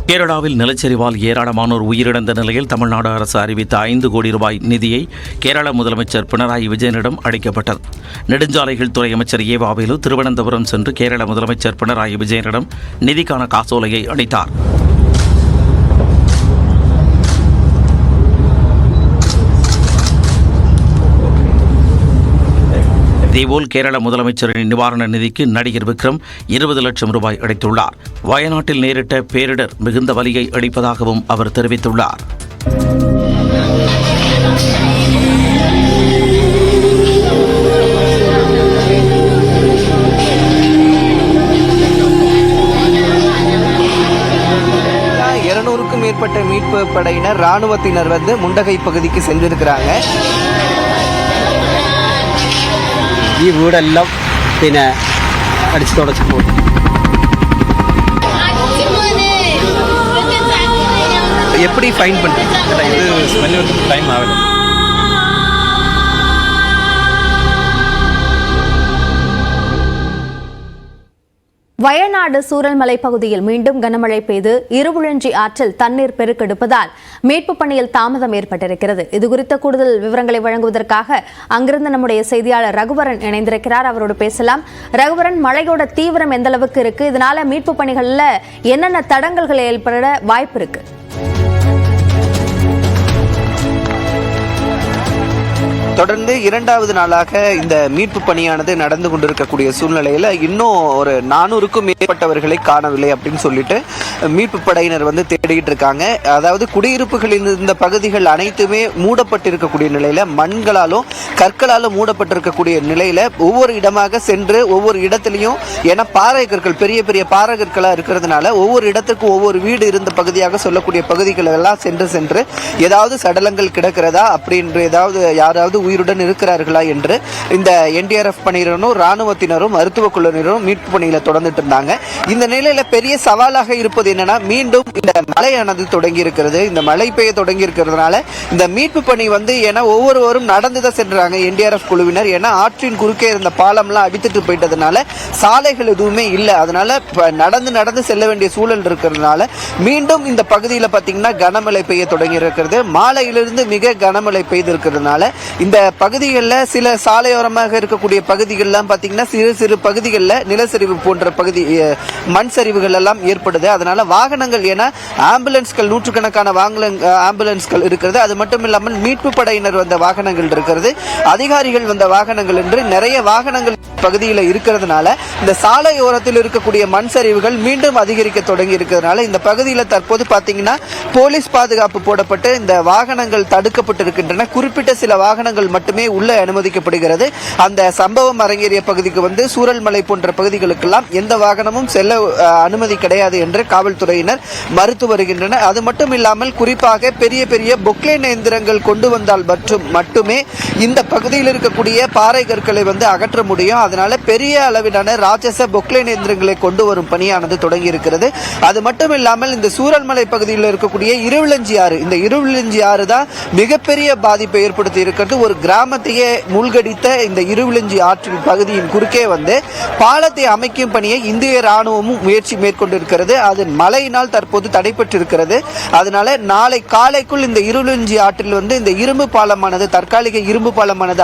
கேரளாவில் நிலச்சரிவால் ஏராளமானோர் உயிரிழந்த நிலையில் தமிழ்நாடு அரசு அறிவித்த 5 கோடி ரூபாய் நிதியை கேரள முதலமைச்சர் பினராயி விஜயனிடம் அளிக்கப்பட்டது. நெடுஞ்சாலைகள் துறை அமைச்சர் ஏவாவேலு திருவனந்தபுரம் சென்று கேரள முதலமைச்சர் பினராயி விஜயனிடம் நிதிக்கான காசோலையை அளித்தார். இதேபோல் கேரள முதலமைச்சரின் நிவாரண நிதிக்கு நடிகர் விக்ரம் 20 லட்சம் ரூபாய் அளித்துள்ளார். வயநாட்டில் நேரிட்ட பேரிடர் மிகுந்த வலியை அளிப்பதாகவும் அவர் தெரிவித்துள்ளார். மேற்பட்ட மீட்பு படையினர் ராணுவத்தினர் முண்டகை பகுதிக்கு சென்றிருக்கிறாங்க. ഈ വീടെല്ലാം പിന്നെ അടിച്ചു തുടച്ചു പോകും. எப்படி ஃபைன் பண்ணுறது? இது ஸ்மெல் வந்து டைம் ஆகலை. வயநாடு சூரல்மலை பகுதியில் மீண்டும் கனமழை பெய்து இருவுழஞ்சி ஆற்றில் தண்ணீர் பெருக்கெடுப்பதால் மீட்பு பணியில் தாமதம் ஏற்பட்டிருக்கிறது. இதுகுறித்த கூடுதல் விவரங்களை வழங்குவதற்காக அங்கிருந்து நம்முடைய செய்தியாளர் ரகுவரன் இணைந்திருக்கிறார். அவரோடு பேசலாம். ரகுவரன், மழையோட தீவிரம் எந்த அளவுக்கு இருக்கு? இதனால மீட்பு பணிகள்ல என்னென்ன தடங்கல்கள் ஏற்பட வாய்ப்பு இருக்கு? தொடர்ந்து 2வது நாளாக இந்த மீட்பு பணியானது நடந்து கொண்டிருக்கக்கூடிய சூழ்நிலையில இன்னும் ஒரு 400க்கும் மேற்பட்டவர்களை காணவில்லை அப்படின்னு சொல்லிட்டு மீட்பு படையினர் தேடிட்டு இருக்காங்க. அதாவது குடியிருப்புகளின் இந்த பகுதிகள் அனைத்துமே மூடப்பட்டிருக்கக்கூடிய நிலையில, மண்களாலும் கற்களாலும் மூடப்பட்டிருக்கக்கூடிய நிலையில ஒவ்வொரு இடமாக சென்று ஒவ்வொரு இடத்திலையும், ஏன்னா பாறை கற்கள் பெரிய பெரிய பாறை கற்களா இருக்கிறதுனால ஒவ்வொரு இடத்துக்கும் ஒவ்வொரு வீடு இருந்த பகுதியாக சொல்லக்கூடிய பகுதிகள் எல்லாம் சென்று ஏதாவது சடலங்கள் கிடக்கிறதா அப்படின்ற, ஏதாவது யாராவது உயிருடன் இருக்கிறார்களா என்று இந்த என்டிஆர்எஃப் பணியினரும் ராணுவத்தினரும் மருத்துவ குழுவினரும் மீட்பு பணியில தொடர்ந்துட்டு இருந்தாங்க. இந்த நிலையில பெரிய சவாலாக இருப்பது என்னன்னா, மீண்டும் இந்த மழையானது தொடங்கி இருக்கிறது. இந்த மழை பெய்ய தொடங்கி இருக்கிறதுனால இந்த மீட்பு பணி ஏன்னா ஒவ்வொருவரும் நடந்துதான் சென்றாங்க என்டிஆர்எஃப் குழுவினர். ஏன்னா ஆற்றின் குறுக்கே இருந்த பாலம்லாம் அடித்துட்டு போயிட்டதுனால சாலைகள் எதுவுமே இல்லை. அதனால நடந்து செல்ல வேண்டிய சூழல் இருக்கிறதுனால மீண்டும் இந்த பகுதியில் பாத்தீங்கன்னா கனமழை பெய்ய தொடங்கி இருக்கிறது. மாலையிலிருந்து மிக கனமழை பெய்து இருக்கிறதுனால இந்த பகுதிகளில் சில சாலையோரமாக இருக்கக்கூடிய பகுதிகள்லாம் பார்த்தீங்கன்னா சிறு சிறு பகுதிகளில் நிலச்சரிவு போன்ற பகுதி மண் சரிவுகள் எல்லாம் ஏற்படுது. அதனால வாகனங்கள், ஏன்னா ஆம்புலன்ஸ்கள் நூற்றுக்கணக்கான ஆம்புலன்ஸ்கள் இருக்கிறது. அது மட்டும் இல்லாமல் மீட்பு படையினர் வந்த வாகனங்கள் இருக்கிறது, அதிகாரிகள் வந்த வாகனங்கள் என்று நிறைய வாகனங்கள் பகுதியில் இருக்கிறதுனால இந்த சாலையோரத்தில் இருக்கக்கூடிய மண் சரிவுகள் மீண்டும் அதிகரிக்க தொடங்கி இருக்கிறதுனால இந்த பகுதியில் தற்போது பார்த்தீங்கன்னா போலீஸ் பாதுகாப்பு போடப்பட்டு இந்த வாகனங்கள் தடுக்கப்பட்டிருக்கின்றன. குறிப்பிட்ட சில வாகனங்கள் மட்டுமே உள்ள அனுமதிக்கப்படுகிறது. அந்த சம்பவம் அரங்கேறிய பகுதிக்கு சூரல்மலை போன்ற பகுதிகளுக்கெல்லாம் எந்த வாகனமும் செல்ல அனுமதி கிடையாது என்று காவல்துறையினர் மறுத்து வருகின்றனர். அது மட்டும் இல்லாமல் குறிப்பாக பெரிய பெரிய பொக்லைன் இயந்திரங்கள் கொண்டு வந்தால் மட்டுமே இந்த பகுதியில் இருக்கக்கூடிய பாறை கற்களை அகற்ற முடியும். அதனால பெரிய அளவிலான ராட்சச பொக்லைன் இயந்திரங்களை கொண்டு வரும் பணியானது தொடங்கி இருக்கிறது. அது மட்டும் இல்லாமல் இந்த சூரல்மலை பகுதியில் இருக்கக்கூடிய இருவிளஞ்சி ஆறு, இந்த இருவிளஞ்சி ஆறு தான் மிகப்பெரிய பாதிப்பை ஏற்படுத்தி இருக்கிறது. ஒரு கிராமத்தையே மூழ்கடித்த இந்த இருவிளஞ்சி ஆற்றின் பகுதியின் குறுக்கே பாலத்தை அமைக்கும் பணியை இந்திய ராணுவமும் முயற்சி மேற்கொண்டிருக்கிறது. அது மழையினால் தற்போது தடைபட்டிருக்கிறது. அதனால நாளை காலைக்குள் இந்த இருவிளஞ்சி ஆற்றில் இந்த இரும்பு பாலமானது, தற்காலிக இரும்பு பாலமானது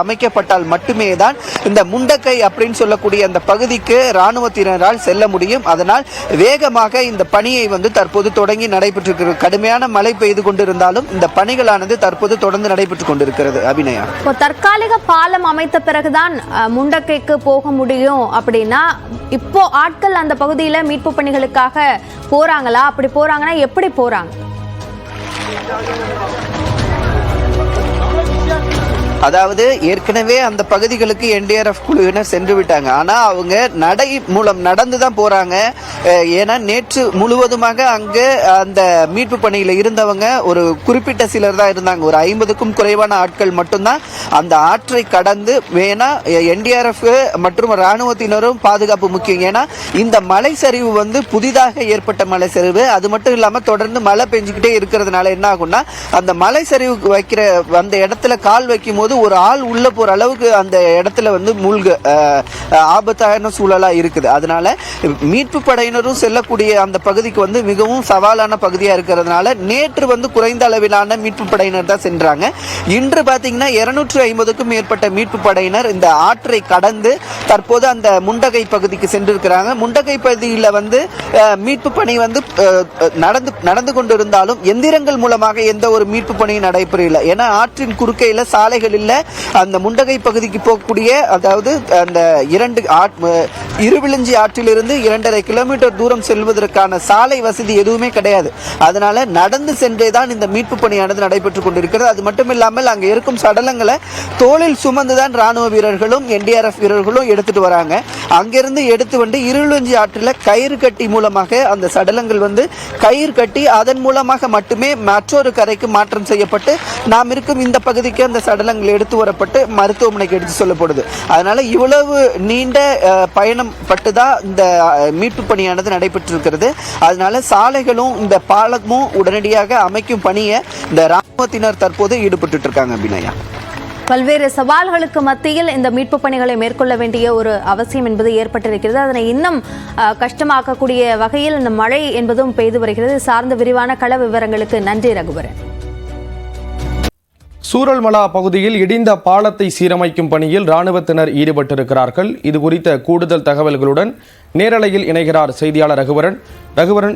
அமைக்கப்பட்டால் மட்டுமே தான் இந்த முண்டக்கை அப்படின்னு சொல்லக்கூடிய அந்த பகுதிக்கு ராணுவத்தினரால் செல்ல முடியும். அதனால் வேகமாக இந்த பணியை தற்போது தொடங்கி நடைபெற்றிருக்கிறது. கடுமையான மழை பெய்து கொண்டிருந்தாலும் இந்த பணிகளானது தற்போது தொடர்ந்து நடைபெற்றுக் கொண்டிருக்கிறது. அபிநயா, தற்காலிக பாலம் அமைத்த பிறகுதான் முண்டக்கைக்கு போக முடியும் அப்படின்னா, இப்போ ஆட்கள் அந்த பகுதியில மீட்பு பணிகளுக்காக போறாங்களா? அப்படி போறாங்கன்னா எப்படி போறாங்க? அதாவது ஏற்கனவே அந்த பகுதிகளுக்கு என்டிஆர்எஃப் குழுவினர் சென்று விட்டாங்க. ஆனா அவங்க நடை மூலம் நடந்துதான் போறாங்க. ஏன்னா நேற்று முழுவதுமாக அங்கு அந்த மீட்பு பணியில இருந்தவங்க ஒரு குறிப்பிட்ட சிலர் தான் இருந்தாங்க. ஒரு 50க்கும் குறைவான ஆட்கள் மட்டும்தான் அந்த ஆற்றை கடந்து, வேணா என்டிஆர்எஃப் மற்றும் ராணுவத்தினரும் பாதுகாப்பு முக்கியம். ஏன்னா இந்த மலை சரிவு புதிதாக ஏற்பட்ட மலை சரிவு. அது மட்டும் இல்லாம தொடர்ந்து மழை பெஞ்சுக்கிட்டே இருக்கிறதுனால என்ன ஆகும்னா, அந்த மலை சரிவு வைக்கிற அந்த இடத்துல கால் வைக்கும் போது தற்போது ஒரு ஆள் உள்ள போற அளவுக்கு அந்த இடத்துல வந்து மூழ்க ஆபத்தான சூழலா இருக்குது. அதனால மீட்பு படையினரும் செல்லக்கூடிய அந்த பகுதிக்கு வந்து மிகவும் சவாலான பகுதியா இருக்கிறதுனால நேற்று வந்து குறைந்த அளவிலான மீட்பு படையினர் தான் சென்றாங்க. இன்று பாத்தீங்கன்னா 250க்கும் மேற்பட்ட மீட்பு படையினர் இந்த ஆற்றை கடந்து தற்போது அந்த முண்டகை பகுதிக்கு சென்றிருக்கிறாங்க. முண்டகை பகுதியில் வந்து மீட்பு பணி வந்து நடந்து கொண்டிருந்தாலும் எந்திரங்கள் மூலமாக எந்த ஒரு மீட்பு பணியும் நடைபெறவில்லை. ஏன்னா ஆற்றின் குறுக்கையில சாலைகள் இல்ல. அந்த முண்டகை பகுதிக்கு போகக்கூடிய அதாவது அந்த இருவிழஞ்சி ஆற்றிலிருந்து 2.5 கிலோமீட்டர் தூரம் செல்வதற்கான சாலை வசதி எதுவுமே கிடையாது. அதனால நடந்து சென்றேதான் இந்த மீட்பு பணியானது நடைபெற்றுக் கொண்டிருக்கிறது. அது மட்டும் இல்லாமல் அங்கே இருக்கும் சடலங்களை தோளில் சுமந்துதான் ராணுவ வீரர்களும் என்டிஆர்எஃப் வீரர்களும் எடுத்துட்டு வராங்க. அங்கிருந்து எடுத்து வந்து இருவிழஞ்சி ஆற்றில் கயிறு கட்டி மூலமாக அந்த சடலங்கள் வந்து கயிறு கட்டி அதன் மூலமாக மட்டுமே மற்றொரு கரைக்கு மாற்றம் செய்யப்பட்டு நாம் இருக்கும் இந்த பகுதிக்கு அந்த சடலங்கள் எடுத்து வரப்பட்டு மருத்துவமனைக்கு எடுத்து சொல்லப்படுது. அதனால இவ்வளவு நீண்ட பயணம் பட்டுதான் இந்த மீட்பு பணியானது நடைபெற்றிருக்கிறது. அதனால சாலைகளும் இந்த பாலமும் உடனடியாக அமைக்கும் பணியை இந்த ராணுவத்தினர் தற்போது ஈடுபட்டு இருக்காங்க. அபிநயா, பல்வேறு சவால்களுக்கு மத்தியில் இந்த மீட்பு பணிகளை மேற்கொள்ள வேண்டிய ஒரு அவசியம் என்பது ஏற்பட்டிருக்கிறது. அதனை இன்னும் கஷ்டமாக்கக்கூடிய வகையில் இந்த மழை என்பதும் பெய்து வருகிறது. சார்ந்த விரிவான கள விவரங்களுக்கு நன்றி ரகுவரன். சூரல்மலா பகுதியில் இடிந்த பாலத்தை சீரமைக்கும் பணியில் ராணுவத்தினர் ஈடுபட்டிருக்கிறார்கள். இது குறித்த கூடுதல் தகவல்களுடன் நேரலையில் இணைகிறார் செய்தியாளர் ரகுவரன்.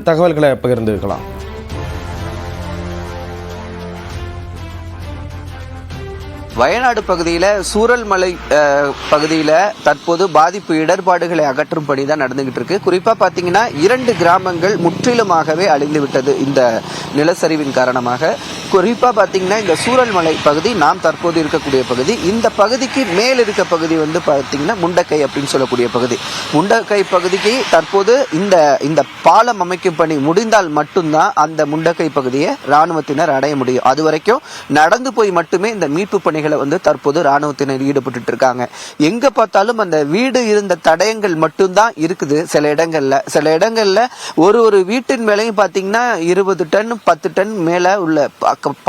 தகவல்களை பகிர்ந்திருக்கலாம். வயநாடு பகுதியில் சூரல்மலை பகுதியில் தற்போது பாதிப்பு இடர்பாடுகளை அகற்றும் பணி தான் நடந்துகிட்டு இருக்கு. குறிப்பாக பார்த்தீங்கன்னா 2 கிராமங்கள் முற்றிலுமாகவே அழிந்து விட்டது இந்த நிலச்சரிவின் காரணமாக. குறிப்பாக பார்த்தீங்கன்னா இந்த சூரல்மலை பகுதி நாம் தற்போது இருக்கக்கூடிய பகுதி. இந்த பகுதிக்கு மேல் இருக்க பகுதி வந்து பார்த்தீங்கன்னா முண்டக்கை அப்படின்னு சொல்லக்கூடிய பகுதி. முண்டக்கை பகுதிக்கு தற்போது இந்த பாலம் அமைக்கும் பணி முடிந்தால் மட்டும்தான் அந்த முண்டக்கை பகுதியை ராணுவத்தினர் அடைய முடியும். அது வரைக்கும் நடந்து போய் மட்டுமே இந்த மீட்பு பணி வந்து தற்போது ராணுவத்தினர் ஈடுபட்டு இருக்காங்க. எங்க பார்த்தாலும் அந்த வீடு இருந்த தடயங்கள் மட்டும்தான் இருக்குது. சில இடங்கள்ல ஒரு வீட்டின் மேலையும் பாத்தீங்கன்னா 20 டன் 10 டன் மேல உள்ள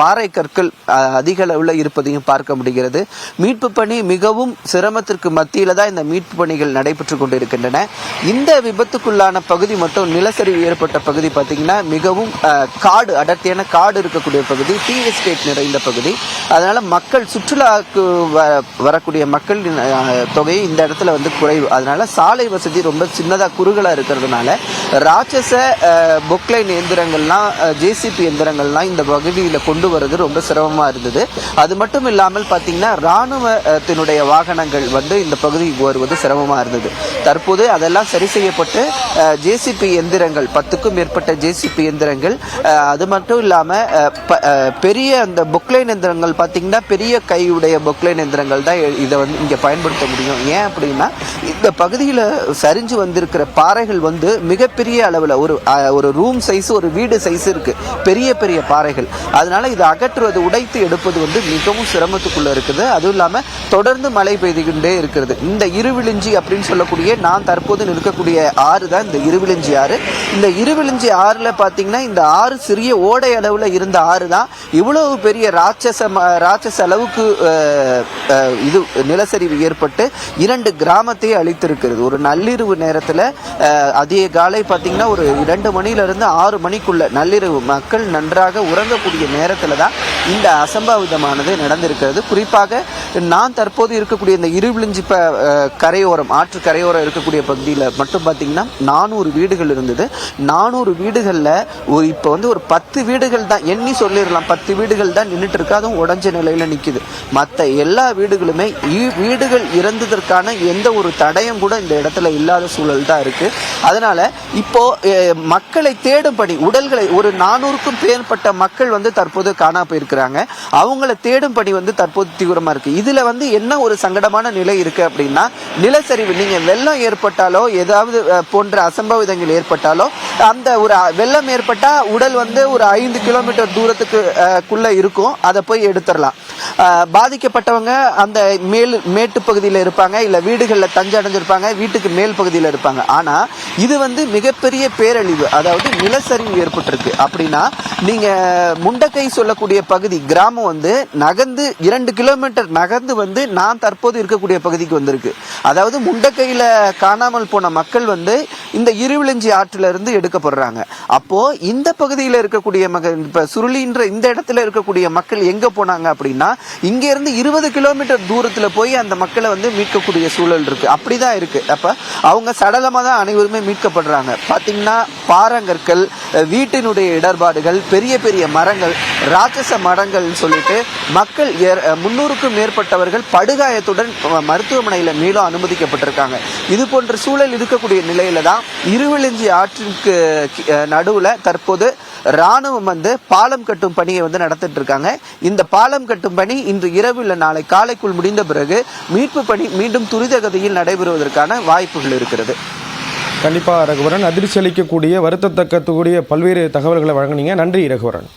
பாறை கற்கள் அதிக அளவுல இருப்பதையும் பார்க்க முடிகிறது. மீட்பு பணி மிகவும் சிரமத்திற்கு மத்தியில தான் இந்த மீட்பு பணிகள் நடைபெற்றுக் கொண்டிருக்கின்றன. இந்த விபத்துக்குள்ளான பகுதி மட்டும் நிலச்சரிவு ஏற்பட்ட பகுதி பாத்தீங்கன்னா மிகவும் காடு, அடர்த்தியான காடு இருக்கக்கூடிய பகுதி, டீ எஸ்டேட் நிறைந்த பகுதி. அதனால மக்கள் சுற்றுலாவுக்கு வரக்கூடிய மக்களின் தொகை இந்த இடத்துல வந்து குறைவு. அதனால சாலை வசதி ரொம்ப சின்னதாக குறுகலாக இருக்கிறதுனால ராட்சச பொக்லைன் எந்திரங்கள்லாம் ஜேசிபி எந்திரங்கள்லாம் இந்த பகுதியில் கொண்டு வர்றது ரொம்ப சிரமமாக இருந்தது. அது மட்டும் இல்லாமல் பார்த்தீங்கன்னா இராணுவத்தினுடைய வாகனங்கள் வந்து இந்த பகுதிக்கு வருவது சிரமமாக இருந்தது. தற்போது அதெல்லாம் சரி செய்யப்பட்டு ஜேசிபி எந்திரங்கள் 10க்கும் மேற்பட்ட ஜேசிபி எந்திரங்கள், அது மட்டும் இல்லாமல் பெரிய அந்த பொக்லைன் எந்திரங்கள் பார்த்தீங்கன்னா பெரிய கையுடைய பொக்லைன் எந்திரங்கள் தான் இதை வந்து இங்கே பயன்படுத்த முடியும். ஏன் அப்படின்னா இந்த பகுதியில் சரிஞ்சு வந்திருக்கிற பாறைகள் வந்து மிகப்பெரிய அளவில் ஒரு ரூம் சைஸ், ஒரு வீடு சைஸ் இருக்கு, பெரிய பெரிய பாறைகள். அதனால இதை அகற்றுவது, உடைத்து எடுப்பது வந்து மிகவும் சிரமத்துக்குள்ள இருக்குது. அதுவும் இல்லாமல் தொடர்ந்து மழை பெய்துகிட்டே இருக்கிறது. இந்த இருவிழிஞ்சி அப்படின்னு சொல்லக்கூடிய நான் தற்போது நிற்கக்கூடிய ஆறு தான் இந்த இருவிழிஞ்சி ஆறு. இந்த இருவிழிஞ்சி ஆறுல பார்த்தீங்கன்னா இந்த ஆறு சிறிய ஓடை அளவில் இருந்த ஆறு தான் இவ்வளவு பெரிய ராட்சச அளவுக்கு இது நிலச்சரிவு ஏற்பட்டு 2 கிராமத்தை அழித்திருக்கிறது. ஒரு நள்ளிரவு நேரத்தில் அதிக காலை பார்த்தீங்கன்னா ஒரு 2 மணிலிருந்து 6 மணிக்குள்ள நள்ளிரவு மக்கள் நன்றாக உறங்கக்கூடிய நேரத்தில் தான் இந்த அசம்பாவிதமானது நடந்திருக்கிறது. குறிப்பாக நான் தற்போது இருக்கக்கூடிய இந்த இருவிழிஞ்சி கரையோரம், ஆற்று கரையோரம் இருக்கக்கூடிய பகுதியில் மட்டும் பார்த்தீங்கன்னா 400 வீடுகள் இருந்தது. 400 வீடுகளில் இப்போ வந்து ஒரு 10 வீடுகள் தான் எண்ணி சொல்லிடலாம், 10 வீடுகள் தான் நின்றுட்டு இருக்கு. அதுவும் உடஞ்ச நிலையில் நிற்குது. மற்ற எல்லா வீடுகளுமே வீடுகள் இறந்ததற்கான எந்த ஒரு தடயம் கூட இந்த இடத்துல இல்லாத சூழல் தான் இருக்கு. அதனால இப்போ மக்களை தேடும் பணி, உடல்களை ஒரு 400க்கும் மேற்பட்ட மக்கள் வந்து தற்போது காணா போயிருக்கிறாங்க. அவங்கள தேடும் பணி வந்து தற்போது தீவிரமா இருக்கு. இதுல வந்து என்ன ஒரு சங்கடமான நிலை இருக்கு அப்படின்னா, நிலச்சரிவு, நீங்க வெள்ளம் ஏற்பட்டாலோ ஏதாவது போன்ற அசம்பாவிதங்கள் ஏற்பட்டாலோ அந்த ஒரு வெள்ளம் ஏற்பட்டா உடல் வந்து ஒரு 5 கிலோமீட்டர் தூரத்துக்குள்ள இருக்கும், அதை போய் எடுத்துடலாம். பாதிக்கப்பட்டவங்க அந்த மேட்டு பகுதியில் இருப்பாங்க, இல்ல வீடுகளில் தஞ்சை அடைஞ்சிருப்பாங்க, வீட்டுக்கு மேல் பகுதியில் இருப்பாங்க. ஆனா இது வந்து மிகப்பெரிய பேரழிவு, அதாவது நிலச்சரிவு ஏற்பட்டிருக்கு. அப்படின்னா நீங்க முண்டக்கை சொல்லக்கூடிய பகுதி கிராமம் வந்து நகர்ந்து 2 கிலோமீட்டர் நகர்ந்து வந்து நான் தற்போது இருக்கக்கூடிய பகுதிக்கு வந்திருக்கு. அதாவது முண்டக்கையில காணாமல் போன மக்கள் வந்து இந்த இருவிளஞ்சி ஆற்றில இருந்து எடுக்கப்படுறாங்க. அப்போ இந்த பகுதியில் இருக்கக்கூடிய இப்ப சுருளின்ற இந்த இடத்துல இருக்கக்கூடிய மக்கள் எங்க போனாங்க அப்படின்னா இங்க இருந்து 20 கிலோமீட்டர் தூரத்துல போய் அந்த மக்களை வந்து மீட்கக்கூடிய சூழல் இருக்கு. அப்படிதான் இருக்கு. அப்ப அவங்க சடலமா தான் அனைவருமே மீட்கப்படுறாங்க. பாத்தீங்கன்னா பாறங்கற்கள், வீட்டினுடைய இடர்பாடுகள், பெரிய பெரிய மரங்கள், ராட்சச மரங்கள் சொல்லிட்டு மக்கள் 300க்கும் மேற்பட்டவர்கள் படுகாயத்துடன் மருத்துவமனையில மேலும் அனுமதிக்கப்பட்டிருக்காங்க. இது போன்ற சூழல் இருக்கக்கூடிய நிலையில தான் இருவிளஞ்சி ஆற்றிற்கு நடுவுல தற்போது ராணுவம் வந்து பாலம் கட்டும் பணியை வந்து நடத்திட்டு இருக்காங்க. இந்த பாலம் கட்டும் பணி இன்று இரவு இல்ல நாளை காலைக்குள் முடிந்த பிறகு மீட்பு பணி மீண்டும் துரிதகதியில் நடைபெறுவதற்கான வாய்ப்புகள் இருக்கிறது. கண்டிப்பா ரகுவரன், அதிர்ச்சி அளிக்கக்கூடிய வருத்தத்தக்கக்கூடிய பல்வேறு தகவல்களை வழங்குனீங்க. நன்றி ரகுவரன்.